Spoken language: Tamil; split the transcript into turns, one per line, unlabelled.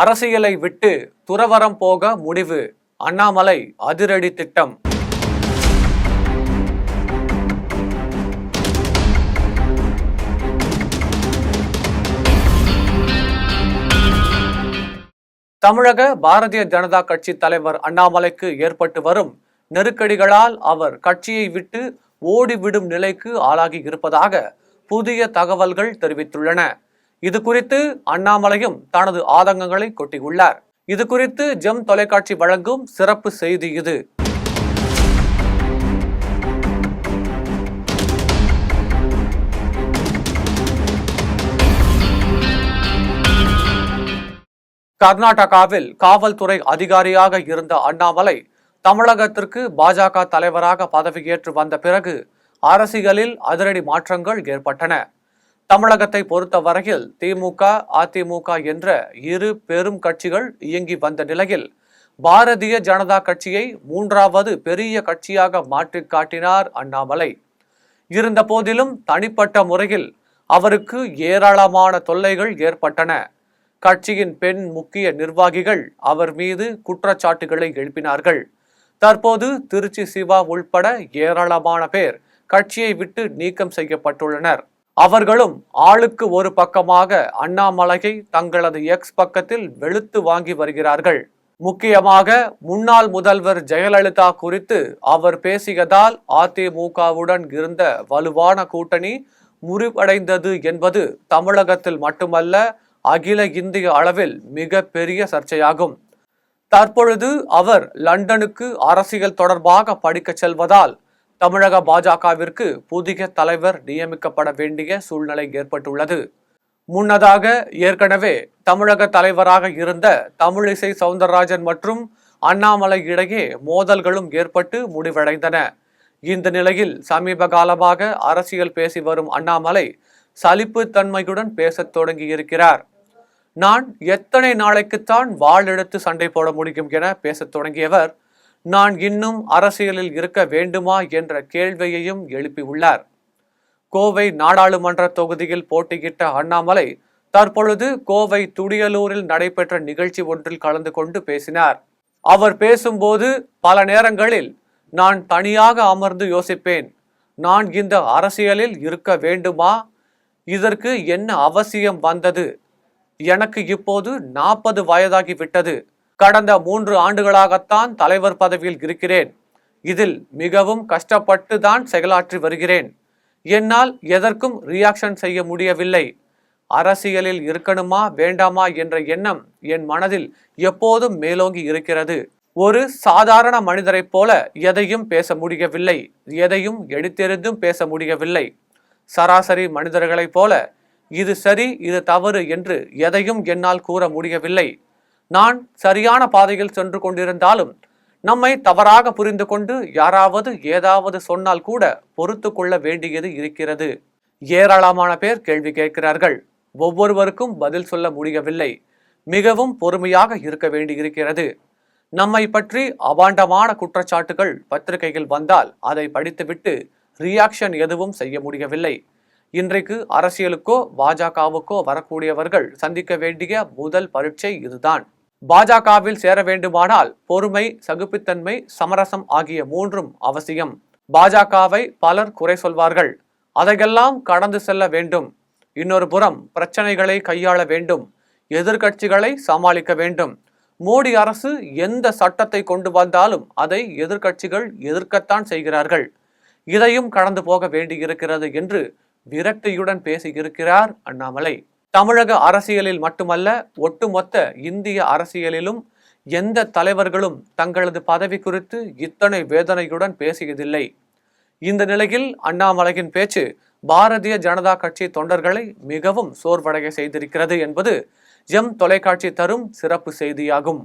அரசியலை விட்டு துறவறம் போக முடிவு. அண்ணாமலை அதிரடி திட்டம். தமிழக பாரதிய ஜனதா கட்சி தலைவர் அண்ணாமலைக்கு ஏற்பட்டு வரும் நெருக்கடிகளால் அவர் கட்சியை விட்டு ஓடிவிடும் நிலைக்கு ஆளாகி இருப்பதாக புதிய தகவல்கள் தெரிவித்துள்ளன. இது குறித்து அண்ணாமலையும் தனது ஆதங்கங்களை கொட்டியுள்ளார். இது குறித்து ஜெம் தொலைக்காட்சி வழங்கும் சிறப்பு செய்தி இது. கர்நாடகாவில் காவல்துறை அதிகாரியாக இருந்த அண்ணாமலை தமிழகத்திற்கு பாஜக தலைவராக பதவியேற்று வந்த பிறகு அரசியலில் அதிரடி மாற்றங்கள் ஏற்பட்டன. தமிழகத்தை பொறுத்தவரையில் திமுக, அதிமுக என்ற இரு பெரும் கட்சிகள் இயங்கி வந்த நிலையில் பாரதிய ஜனதா கட்சியை மூன்றாவது பெரிய கட்சியாக மாற்றி காட்டினார் அண்ணாமலை. இருந்த போதிலும் தனிப்பட்ட முறையில் அவருக்கு ஏராளமான தொல்லைகள் ஏற்பட்டன. கட்சியின் பெண் முக்கிய நிர்வாகிகள் அவர் மீது குற்றச்சாட்டுகளை எழுப்பினார்கள். தற்போது திருச்சி சிவா உள்பட ஏராளமான பேர் கட்சியை விட்டு நீக்கம் செய்யப்பட்டுள்ளனர். அவர்களும் ஆளுக்கு ஒரு பக்கமாக அண்ணாமலையை தங்களது எக்ஸ் பக்கத்தில் வெளுத்து வாங்கி வருகிறார்கள். முக்கியமாக முன்னாள் முதல்வர் ஜெயலலிதா குறித்து அவர் பேசியதால் அதிமுகவுடன் இருந்த வலுவான கூட்டணி முறிவடைந்தது என்பது தமிழகத்தில் மட்டுமல்ல, அகில இந்திய அளவில் மிக பெரிய சர்ச்சையாகும். தற்பொழுது அவர் லண்டனுக்கு அரசியல் தொடர்பாக படிக்க செல்வதால் தமிழக பாஜகவிற்கு புதிய தலைவர் நியமிக்கப்பட வேண்டிய சூழ்நிலை ஏற்பட்டுள்ளது. முன்னதாக ஏற்கனவே தமிழக தலைவராக இருந்த தமிழிசை சவுந்தரராஜன் மற்றும் அண்ணாமலை இடையே மோதல்களும் ஏற்பட்டு முடிவடைந்தன. இந்த நிலையில் சமீப காலமாக அரசியல் பேசி வரும் அண்ணாமலை சலிப்பு தன்மையுடன் பேசத் தொடங்கி இருக்கிறார். நான் எத்தனை நாளைக்குத்தான் வாள் எடுத்து சண்டை போட முடியும் என பேசத் தொடங்கியவர் நான் இன்னும் அரசியலில் இருக்க வேண்டுமா என்ற கேள்வியையும் எழுப்பியுள்ளார். கோவை நாடாளுமன்ற தொகுதியில் போட்டியிட்ட அண்ணாமலை தற்பொழுது கோவை துடியலூரில் நடைபெற்ற நிகழ்ச்சி ஒன்றில் கலந்து கொண்டு பேசினார். அவர் பேசும்போது பல நேரங்களில் நான் தனியாக அமர்ந்து யோசிப்பேன், நான் இந்த அரசியலில் இருக்க வேண்டுமா, இதற்கு என்ன அவசியம் வந்தது, எனக்கு இப்போது 40 வயதாகிவிட்டது, கடந்த 3 ஆண்டுகளாகத்தான் தலைவர் பதவியில் இருக்கிறேன், இதில் மிகவும் கஷ்டப்பட்டு தான் செயலாற்றி வருகிறேன், என்னால் எதற்கும் ரியாக்ஷன் செய்ய முடியவில்லை, அரசியலில் இருக்கணுமா வேண்டாமா என்ற எண்ணம் என் மனதில் எப்போதும் மேலோங்கி இருக்கிறது, ஒரு சாதாரண மனிதரைப் போல எதையும் பேச முடியவில்லை, எதையும் எடுத்தெறிந்தும் பேச முடியவில்லை, சராசரி மனிதர்களைப் போல இது சரி இது தவறு என்று எதையும் என்னால் கூற முடியவில்லை, நான் சரியான பாதையில் சென்று கொண்டிருந்தாலும் நம்மை தவறாக புரிந்து கொண்டு யாராவது ஏதாவது சொன்னால் கூட பொறுத்து கொள்ள வேண்டியது இருக்கிறது. ஏராளமான பேர் கேள்வி கேட்கிறார்கள், ஒவ்வொருவருக்கும் பதில் சொல்ல முடியவில்லை, மிகவும் பொறுமையாக இருக்க வேண்டியிருக்கிறது. நம்மை பற்றி அபாண்டமான குற்றச்சாட்டுகள் பத்திரிகையில் வந்தால் அதை படித்துவிட்டு ரியாக்ஷன் எதுவும் செய்ய முடியவில்லை. இன்றைக்கு அரசியலுக்கோ பாஜகவுக்கோ வரக்கூடியவர்கள் சந்திக்க வேண்டிய முதல் பரீட்சை இதுதான். பாஜகவில் சேர வேண்டுமானால் பொறுமை, சகிப்புத்தன்மை, சமரசம் ஆகிய 3ம் அவசியம். பாஜகவை பலர் குறை சொல்வார்கள், அதையெல்லாம் கடந்து செல்ல வேண்டும். இன்னொரு புறம் பிரச்சனைகளை கையாள வேண்டும், எதிர்கட்சிகளை சமாளிக்க வேண்டும். மோடி அரசு எந்த சட்டத்தை கொண்டு வந்தாலும் அதை எதிர்கட்சிகள் எதிர்க்கத்தான் செய்கிறார்கள், இதையும் கடந்து போக வேண்டியிருக்கிறது என்று விரக்தியுடன் பேசியிருக்கிறார் அண்ணாமலை. தமிழக அரசியலில் மட்டுமல்ல, ஒட்டுமொத்த இந்திய அரசியலிலும் எந்த தலைவர்களும் தங்களது பதவி குறித்து இத்தனை வேதனையுடன் பேசியதில்லை. இந்த நிலையில் அண்ணாமலையின் பேச்சு பாரதிய ஜனதா கட்சி தொண்டர்களை மிகவும் சோர்வடைய செய்திருக்கிறது என்பது ஜெம் தொலைக்காட்சி தரும் சிறப்பு செய்தியாகும்.